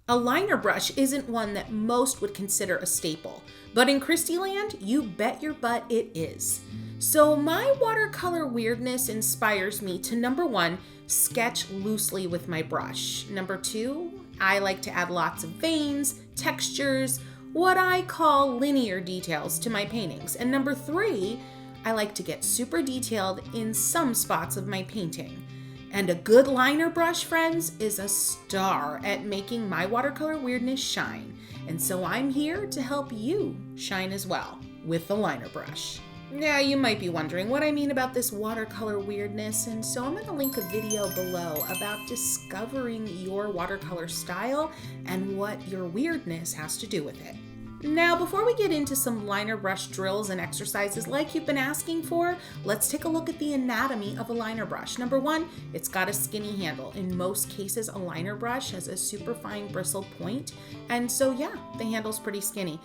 A liner brush isn't one that most would consider a staple, but in Kristy land, you bet your butt it is. So my watercolor weirdness inspires me to, number one, sketch loosely with my brush. Number two, I like to add lots of veins, textures, what I call linear details to my paintings. And number three, I like to get super detailed in some spots of my painting. And a good liner brush, friends, is a star at making my watercolor weirdness shine. And so I'm here to help you shine as well with the liner brush. Now, you might be wondering what I mean about this watercolor weirdness, and so I'm going to link a video below about discovering your watercolor style and what your weirdness has to do with it. Now, before we get into some liner brush drills and exercises like you've been asking for, let's take a look at the anatomy of a liner brush. Number one, it's got a skinny handle. In most cases, a liner brush has a super fine bristle point, and so yeah, the handle's pretty skinny.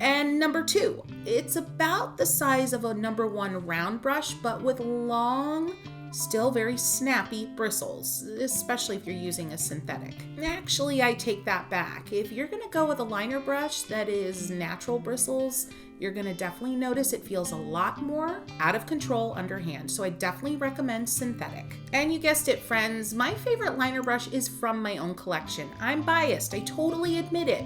And number two, it's about the size of a number one round brush, but with long, still very snappy bristles, especially if you're using a synthetic. Actually, I take that back. If you're gonna go with a liner brush that is natural bristles, you're gonna definitely notice it feels a lot more out of control underhand. So I definitely recommend synthetic. And you guessed it, friends, my favorite liner brush is from my own collection. I'm biased, I totally admit it.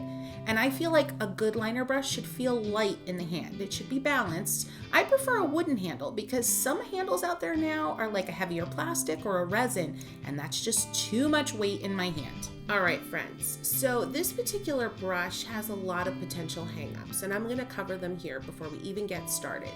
And I feel like a good liner brush should feel light in the hand. It should be balanced. I prefer a wooden handle because some handles out there now are like a heavier plastic or a resin, and that's just too much weight in my hand. All right, friends, so this particular brush has a lot of potential hang-ups, and I'm gonna cover them here before we even get started.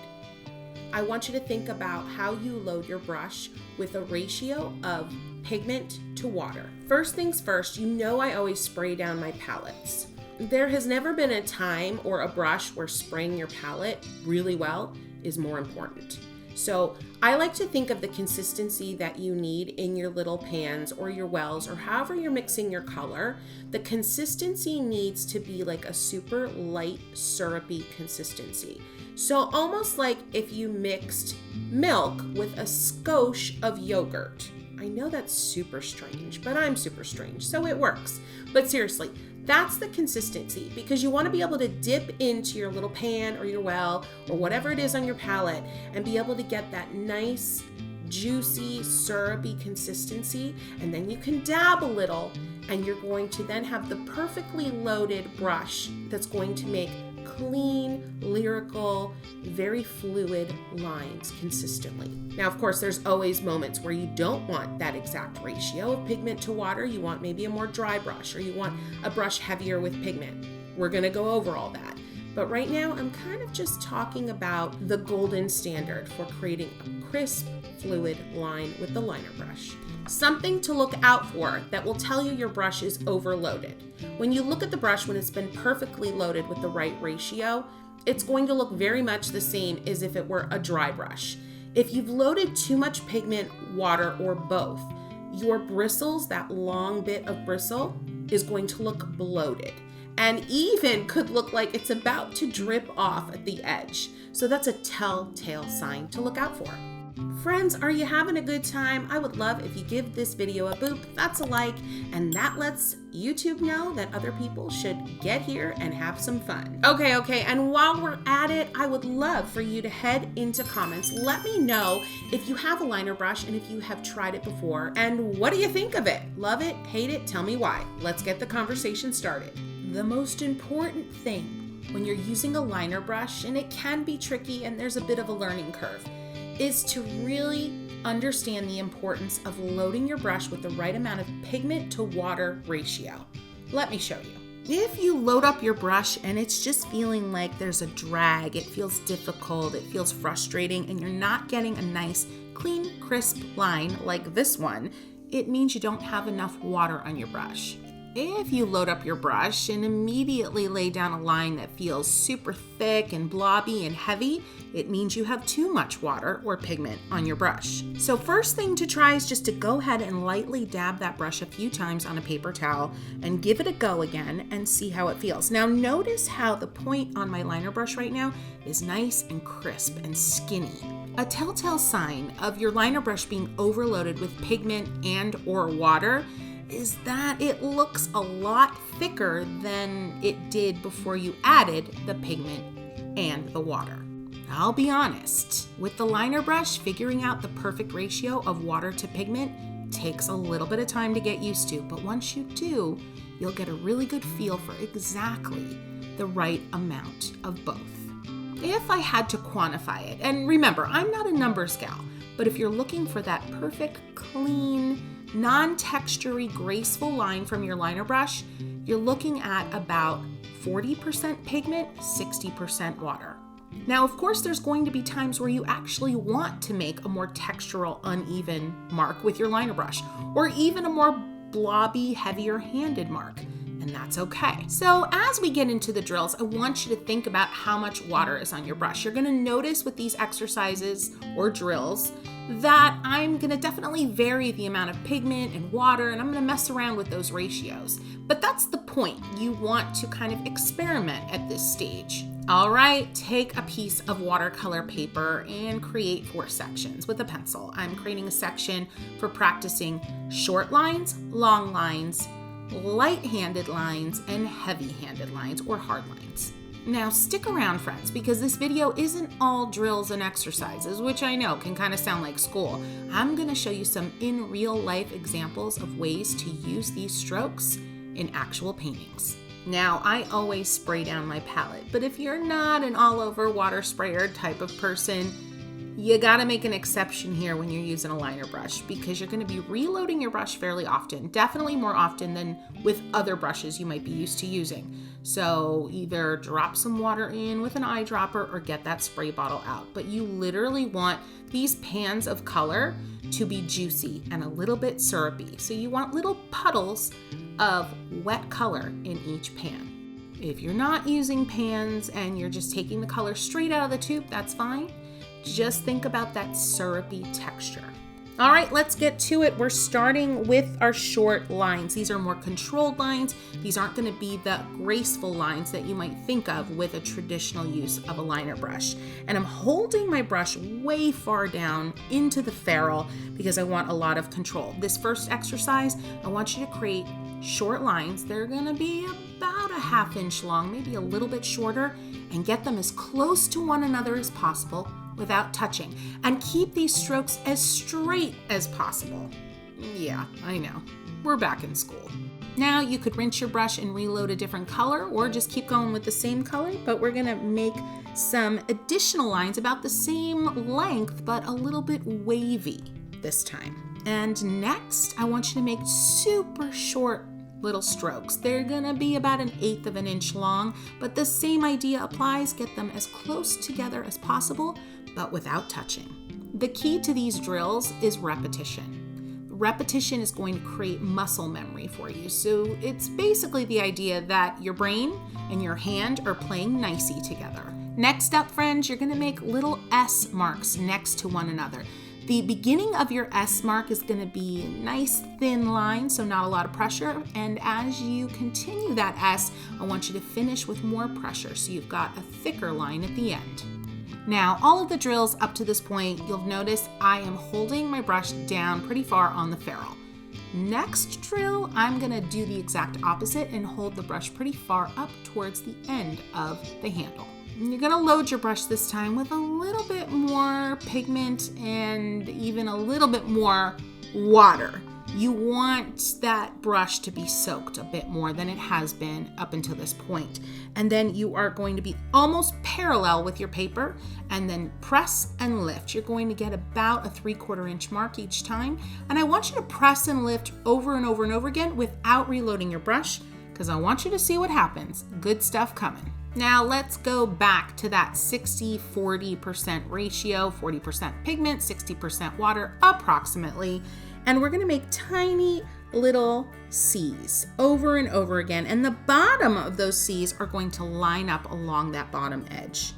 I want you to think about how you load your brush with a ratio of pigment to water. First things first, you know I always spray down my palettes. There has never been a time or a brush where spraying your palette really well is more important. So I like to think of the consistency that you need in your little pans or your wells or however you're mixing your color. The consistency needs to be like a super light, syrupy consistency. So almost like if you mixed milk with a skosh of yogurt. I know that's super strange, but I'm super strange, so it works. But seriously, that's the consistency, because you want to be able to dip into your little pan or your well or whatever it is on your palette and be able to get that nice, juicy, syrupy consistency. And then you can dab a little, and you're going to then have the perfectly loaded brush that's going to make clean, lyrical, very fluid lines consistently. Now, of course, there's always moments where you don't want that exact ratio of pigment to water. You want maybe a more dry brush, or you want a brush heavier with pigment. We're gonna go over all that. But right now, I'm kind of just talking about the golden standard for creating a crisp, fluid line with the liner brush. Something to look out for that will tell you your brush is overloaded. When you look at the brush when it's been perfectly loaded with the right ratio, it's going to look very much the same as if it were a dry brush. If you've loaded too much pigment, water, or both, your bristles, that long bit of bristle, is going to look bloated and even could look like it's about to drip off at the edge. So that's a telltale sign to look out for. Friends, are you having a good time? I would love if you give this video a boop, that's a like, and that lets YouTube know that other people should get here and have some fun. Okay, and while we're at it, I would love for you to head into comments. Let me know if you have a liner brush and if you have tried it before, and what do you think of it? Love it, hate it, tell me why. Let's get the conversation started. The most important thing when you're using a liner brush, and it can be tricky and there's a bit of a learning curve, is to really understand the importance of loading your brush with the right amount of pigment to water ratio. Let me show you. If you load up your brush and it's just feeling like there's a drag, it feels difficult, it feels frustrating, and you're not getting a nice, clean, crisp line like this one, it means you don't have enough water on your brush. If you load up your brush and immediately lay down a line that feels super thick and blobby and heavy, it means you have too much water or pigment on your brush. So first thing to try is just to go ahead and lightly dab that brush a few times on a paper towel and give it a go again and see how it feels. Now notice how the point on my liner brush right now is nice and crisp and skinny. A telltale sign of your liner brush being overloaded with pigment and or water is that it looks a lot thicker than it did before you added the pigment and the water. I'll be honest, with the liner brush, figuring out the perfect ratio of water to pigment takes a little bit of time to get used to, but once you do, you'll get a really good feel for exactly the right amount of both. If I had to quantify it, and remember, I'm not a numbers gal, but if you're looking for that perfect, clean, non-textury, graceful line from your liner brush, you're looking at about 40% pigment, 60% water. Now, of course, there's going to be times where you actually want to make a more textural, uneven mark with your liner brush, or even a more blobby, heavier-handed mark, and that's okay. So as we get into the drills, I want you to think about how much water is on your brush. You're gonna notice with these exercises or drills that I'm gonna definitely vary the amount of pigment and water, and I'm gonna mess around with those ratios. But that's the point. You want to kind of experiment at this stage. All right, take a piece of watercolor paper and create 4 sections with a pencil. I'm creating a section for practicing short lines, long lines, light-handed lines, and heavy-handed lines or hard lines. Now stick around, friends, because this video isn't all drills and exercises, which I know can kind of sound like school. I'm going to show you some in real life examples of ways to use these strokes in actual paintings. Now, I always spray down my palette, but if you're not an all-over water sprayer type of person, you gotta make an exception here when you're using a liner brush, because you're gonna be reloading your brush fairly often, definitely more often than with other brushes you might be used to using. So either drop some water in with an eyedropper or get that spray bottle out. But you literally want these pans of color to be juicy and a little bit syrupy. So you want little puddles of wet color in each pan. If you're not using pans and you're just taking the color straight out of the tube, that's fine. Just think about that syrupy texture. All right, let's get to it. We're starting with our short lines. These are more controlled lines. These aren't going to be the graceful lines that you might think of with a traditional use of a liner brush. And I'm holding my brush way far down into the ferrule because I want a lot of control. This first exercise, I want you to create short lines. They're going to be about a ½ inch long, maybe a little bit shorter, and get them as close to one another as possible without touching, and keep these strokes as straight as possible. Yeah, I know, we're back in school. Now you could rinse your brush and reload a different color, or just keep going with the same color, but we're gonna make some additional lines about the same length, but a little bit wavy this time. And next, I want you to make super short little strokes. They're gonna be about 1/8 of an inch long, but the same idea applies. Get them as close together as possible, but without touching. The key to these drills is repetition. Repetition is going to create muscle memory for you. So it's basically the idea that your brain and your hand are playing nicey together. Next up, friends, you're gonna make little S marks next to one another. The beginning of your S mark is going to be a nice thin line, so not a lot of pressure. And as you continue that S, I want you to finish with more pressure, so you've got a thicker line at the end. Now, all of the drills up to this point, you'll notice I am holding my brush down pretty far on the ferrule. Next drill, I'm going to do the exact opposite and hold the brush pretty far up towards the end of the handle. You're going to load your brush this time with a little bit more pigment and even a little bit more water. You want that brush to be soaked a bit more than it has been up until this point. And then you are going to be almost parallel with your paper and then press and lift. You're going to get about a 3/4 inch mark each time. And I want you to press and lift over and over and over again without reloading your brush, because I want you to see what happens. Good stuff coming. Now let's go back to that 60-40% ratio, 40% pigment, 60% water approximately. And we're gonna make tiny little C's over and over again. And the bottom of those C's are going to line up along that bottom edge.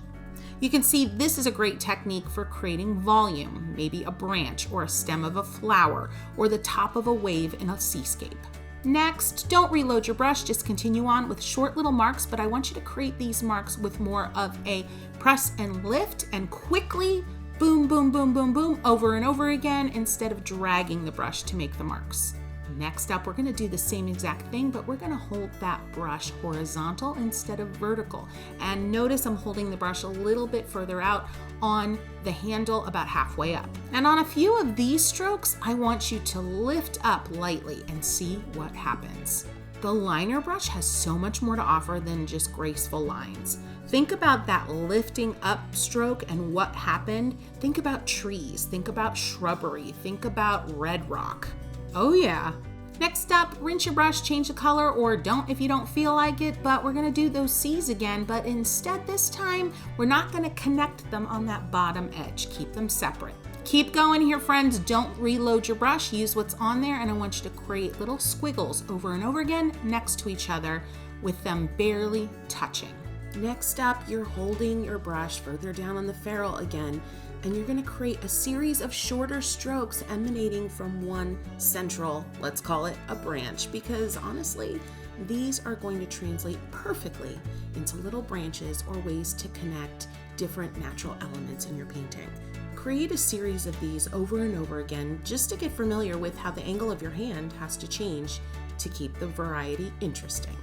You can see this is a great technique for creating volume, maybe a branch or a stem of a flower or the top of a wave in a seascape. Next, don't reload your brush, just continue on with short little marks, but I want you to create these marks with more of a press and lift and quickly boom, boom, boom, boom, boom, over and over again instead of dragging the brush to make the marks. Next up, we're gonna do the same exact thing, but we're gonna hold that brush horizontal instead of vertical. And notice I'm holding the brush a little bit further out on the handle, about halfway up. And on a few of these strokes, I want you to lift up lightly and see what happens. The liner brush has so much more to offer than just graceful lines. Think about that lifting up stroke and what happened. Think about trees, think about shrubbery, think about red rock. Oh yeah. Next up, rinse your brush, change the color, or don't if you don't feel like it, but we're gonna do those C's again, but instead this time, we're not gonna connect them on that bottom edge. Keep them separate. Keep going here, friends. Don't reload your brush. Use what's on there, and I want you to create little squiggles over and over again next to each other with them barely touching. Next up, you're holding your brush further down on the ferrule again, and you're gonna create a series of shorter strokes emanating from one central, let's call it a branch, because honestly, these are going to translate perfectly into little branches or ways to connect different natural elements in your painting. Create a series of these over and over again just to get familiar with how the angle of your hand has to change to keep the variety interesting.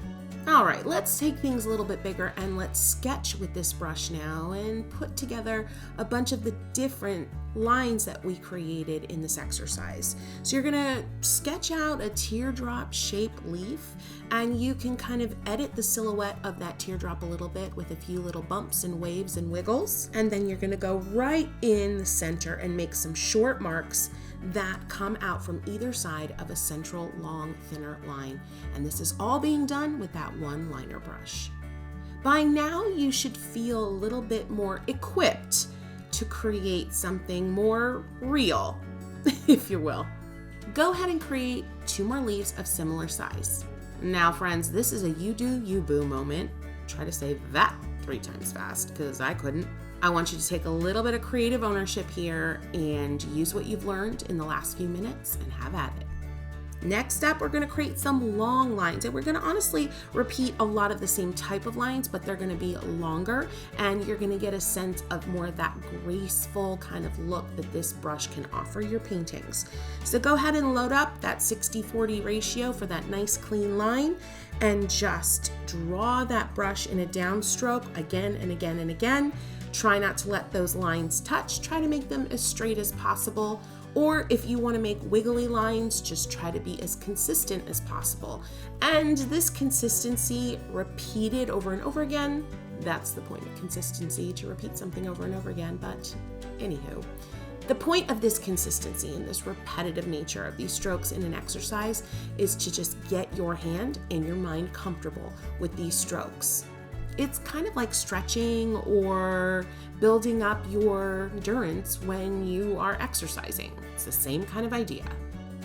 All right, let's take things a little bit bigger and let's sketch with this brush now and put together a bunch of the different lines that we created in this exercise. So you're gonna sketch out a teardrop shaped leaf, and you can kind of edit the silhouette of that teardrop a little bit with a few little bumps and waves and wiggles. And then you're gonna go right in the center and make some short marks that come out from either side of a central long thinner line. And this is all being done with that one liner brush. By now you should feel a little bit more equipped to create something more real, if you will. Go ahead and create 2 more leaves of similar size. Now friends, this is a you do you boo moment. Try to say that 3 times fast, because I couldn't. I want you to take a little bit of creative ownership here and use what you've learned in the last few minutes and have at it. Next up, we're gonna create some long lines, and we're gonna honestly repeat a lot of the same type of lines, but they're gonna be longer, and you're gonna get a sense of more of that graceful kind of look that this brush can offer your paintings. So go ahead and load up that 60-40 ratio for that nice clean line, and just draw that brush in a downstroke again and again and again. Try not to let those lines touch. Try to make them as straight as possible. Or if you want to make wiggly lines, just try to be as consistent as possible. And this consistency repeated over and over again, that's the point of consistency, to repeat something over and over again. But anywho, the point of this consistency and this repetitive nature of these strokes in an exercise is to just get your hand and your mind comfortable with these strokes. It's kind of like stretching or building up your endurance when you are exercising. It's the same kind of idea.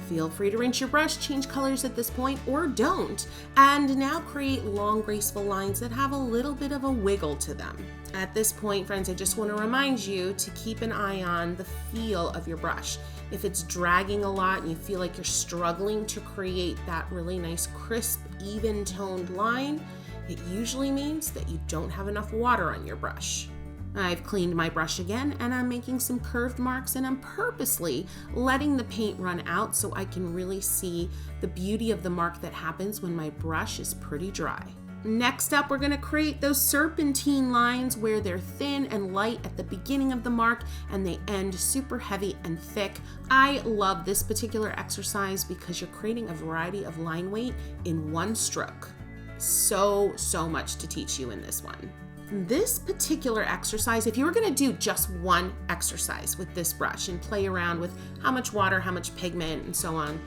Feel free to rinse your brush, change colors at this point, or don't. And now create long, graceful lines that have a little bit of a wiggle to them. At this point, friends, I just want to remind you to keep an eye on the feel of your brush. If it's dragging a lot and you feel like you're struggling to create that really nice, crisp, even-toned line, it usually means that you don't have enough water on your brush. I've cleaned my brush again, and I'm making some curved marks, and I'm purposely letting the paint run out so I can really see the beauty of the mark that happens when my brush is pretty dry. Next up, we're gonna create those serpentine lines where they're thin and light at the beginning of the mark and they end super heavy and thick. I love this particular exercise because you're creating a variety of line weight in one stroke. So much to teach you in this one. This particular exercise, if you were going to do just one exercise with this brush and play around with how much water, how much pigment, and so on,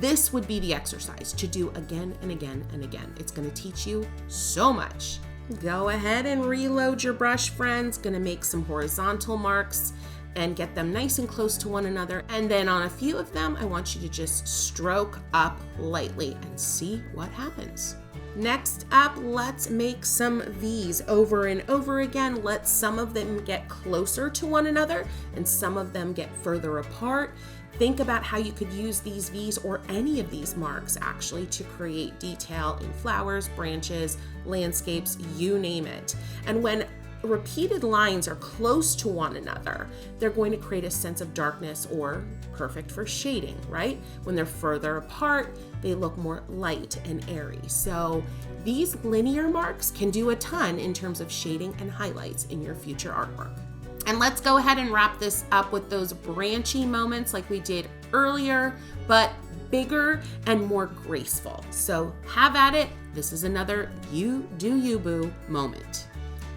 this would be the exercise to do again and again and again. It's going to teach you so much. Go ahead and reload your brush, friends. Going to make some horizontal marks and get them nice and close to one another. And then on a few of them, I want you to just stroke up lightly and see what happens. Next up, let's make some V's over and over again. Let some of them get closer to one another and some of them get further apart. Think about how you could use these V's or any of these marks actually to create detail in flowers, branches, landscapes, you name it. And when repeated lines are close to one another, they're going to create a sense of darkness, or perfect for shading, right? When they're further apart, they look more light and airy. So these linear marks can do a ton in terms of shading and highlights in your future artwork. And let's go ahead and wrap this up with those branchy moments like we did earlier, but bigger and more graceful. So have at it. This is another you do you boo moment.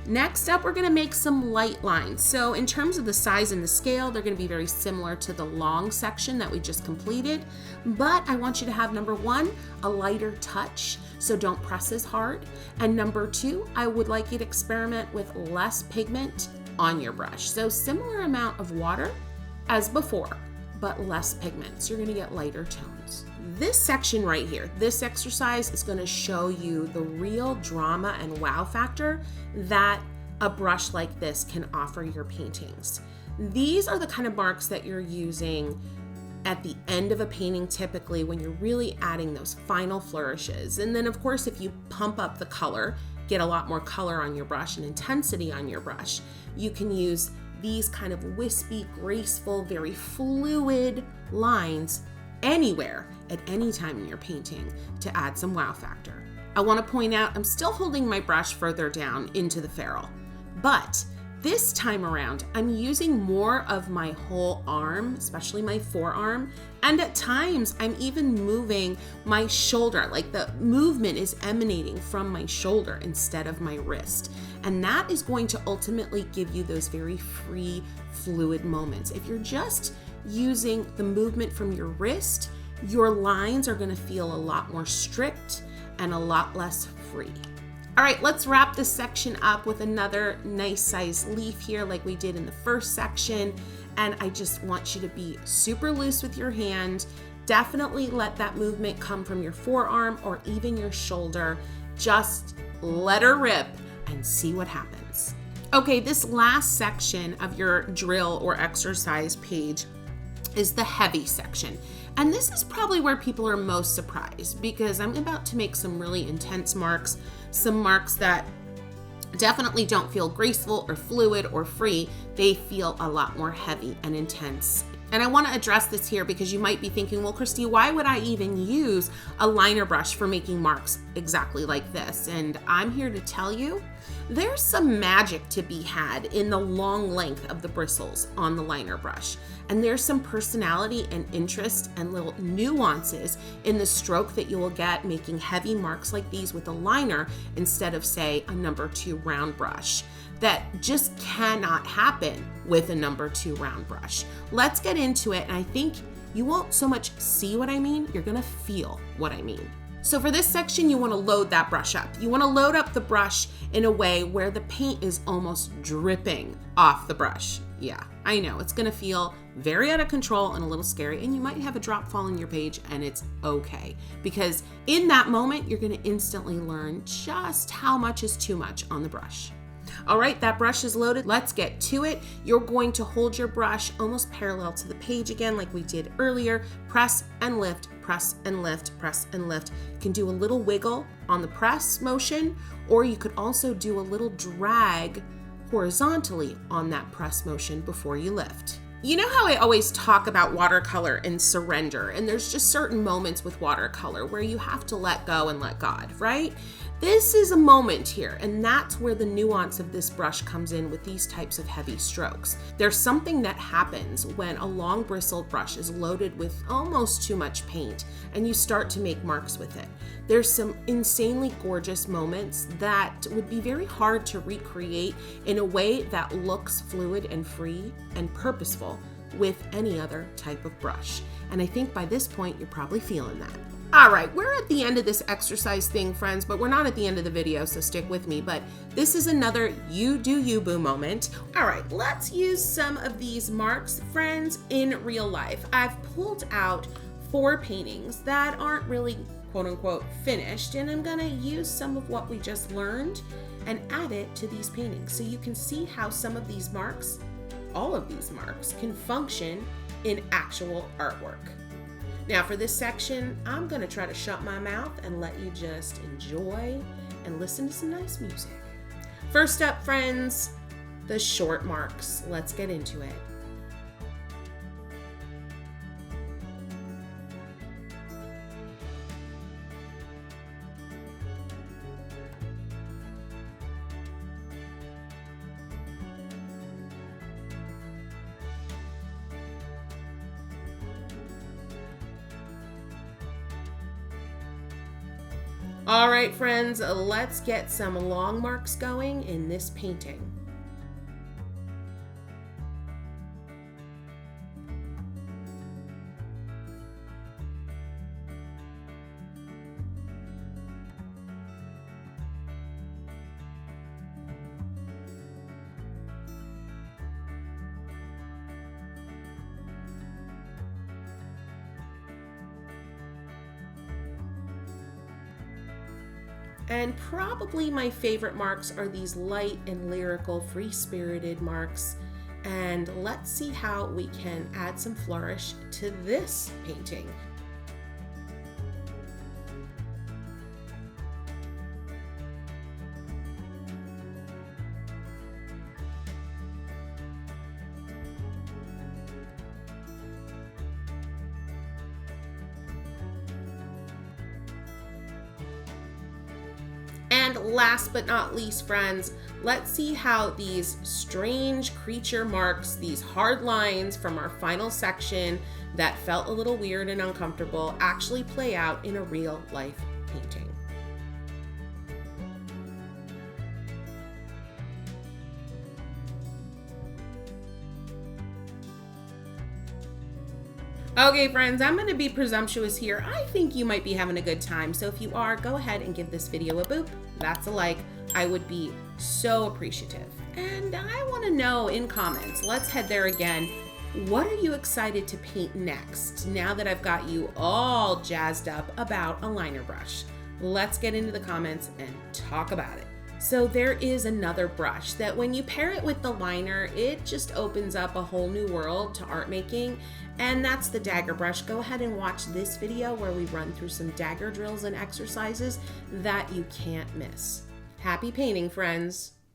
Next up, we're gonna make some light lines. So in terms of the size and the scale, they're gonna be very similar to the long section that we just completed, but I want you to have, number one, a lighter touch, so don't press as hard. And number two, I would like you to experiment with less pigment on your brush. So similar amount of water as before, but less pigment. So you're gonna get lighter tones. This section right here, this exercise is gonna show you the real drama and wow factor that a brush like this can offer your paintings. These are the kind of marks that you're using at the end of a painting, typically when you're really adding those final flourishes. And then of course, if you pump up the color, get a lot more color on your brush and intensity on your brush, you can use these kind of wispy, graceful, very fluid lines anywhere at any time in your painting to add some wow factor. I want to point out I'm still holding my brush further down into the ferrule, but this time around I'm using more of my whole arm, especially my forearm, and at times I'm even moving my shoulder, like the movement is emanating from my shoulder instead of my wrist. And that is going to ultimately give you those very free, fluid moments. If you're just using the movement from your wrist, your lines are gonna feel a lot more strict and a lot less free. All right, let's wrap this section up with another nice size leaf here like we did in the first section. And I just want you to be super loose with your hand. Definitely let that movement come from your forearm or even your shoulder. Just let her rip and see what happens. Okay, this last section of your drill or exercise page is the heavy section. And this is probably where people are most surprised because I'm about to make some really intense marks, some marks that definitely don't feel graceful or fluid or free. They feel a lot more heavy and intense. And I want to address this here because you might be thinking, well, Kristy, why would I even use a liner brush for making marks exactly like this? And I'm here to tell you, there's some magic to be had in the long length of the bristles on the liner brush. And there's some personality and interest and little nuances in the stroke that you will get making heavy marks like these with a liner instead of, say, a number 2 round brush. That just cannot happen with a number 2 round brush. Let's get into it, and I think you won't so much see what I mean, you're gonna feel what I mean. So for this section, you wanna load that brush up. You wanna load up the brush in a way where the paint is almost dripping off the brush. Yeah, I know, it's gonna feel very out of control and a little scary, and you might have a drop fall on your page, and it's okay. Because in that moment, you're gonna instantly learn just how much is too much on the brush. All right, that brush is loaded. Let's get to it. You're going to hold your brush almost parallel to the page again, like we did earlier. Press and lift, press and lift, press and lift. You can do a little wiggle on the press motion, or you could also do a little drag horizontally on that press motion before you lift. You know how I always talk about watercolor and surrender, and there's just certain moments with watercolor where you have to let go and let God, right? This is a moment here, and that's where the nuance of this brush comes in with these types of heavy strokes. There's something that happens when a long bristled brush is loaded with almost too much paint and you start to make marks with it. There's some insanely gorgeous moments that would be very hard to recreate in a way that looks fluid and free and purposeful with any other type of brush. And I think by this point, you're probably feeling that. All right, we're at the end of this exercise thing, friends, but we're not at the end of the video, so stick with me. But this is another you do you boo moment. All right, let's use some of these marks, friends, in real life. I've pulled out 4 paintings that aren't really quote unquote finished, and I'm gonna use some of what we just learned and add it to these paintings so you can see how some of these marks, all of these marks, can function in actual artwork. Now for this section, I'm gonna try to shut my mouth and let you just enjoy and listen to some nice music. First up, friends, the short marks. Let's get into it. All right, friends, let's get some long marks going in this painting. And probably my favorite marks are these light and lyrical, free-spirited marks. And let's see how we can add some flourish to this painting. And last but not least, friends, let's see how these strange creature marks, these hard lines from our final section that felt a little weird and uncomfortable, actually play out in a real life painting. Okay, friends, I'm going to be presumptuous here. I think you might be having a good time. So if you are, go ahead and give this video a boop. That's a like. I would be so appreciative. And I want to know in comments, let's head there again. What are you excited to paint next now that I've got you all jazzed up about a liner brush? Let's get into the comments and talk about it. So there is another brush that when you pair it with the liner, it just opens up a whole new world to art making, and that's the dagger brush. Go ahead and watch this video where we run through some dagger drills and exercises that you can't miss. Happy painting, friends!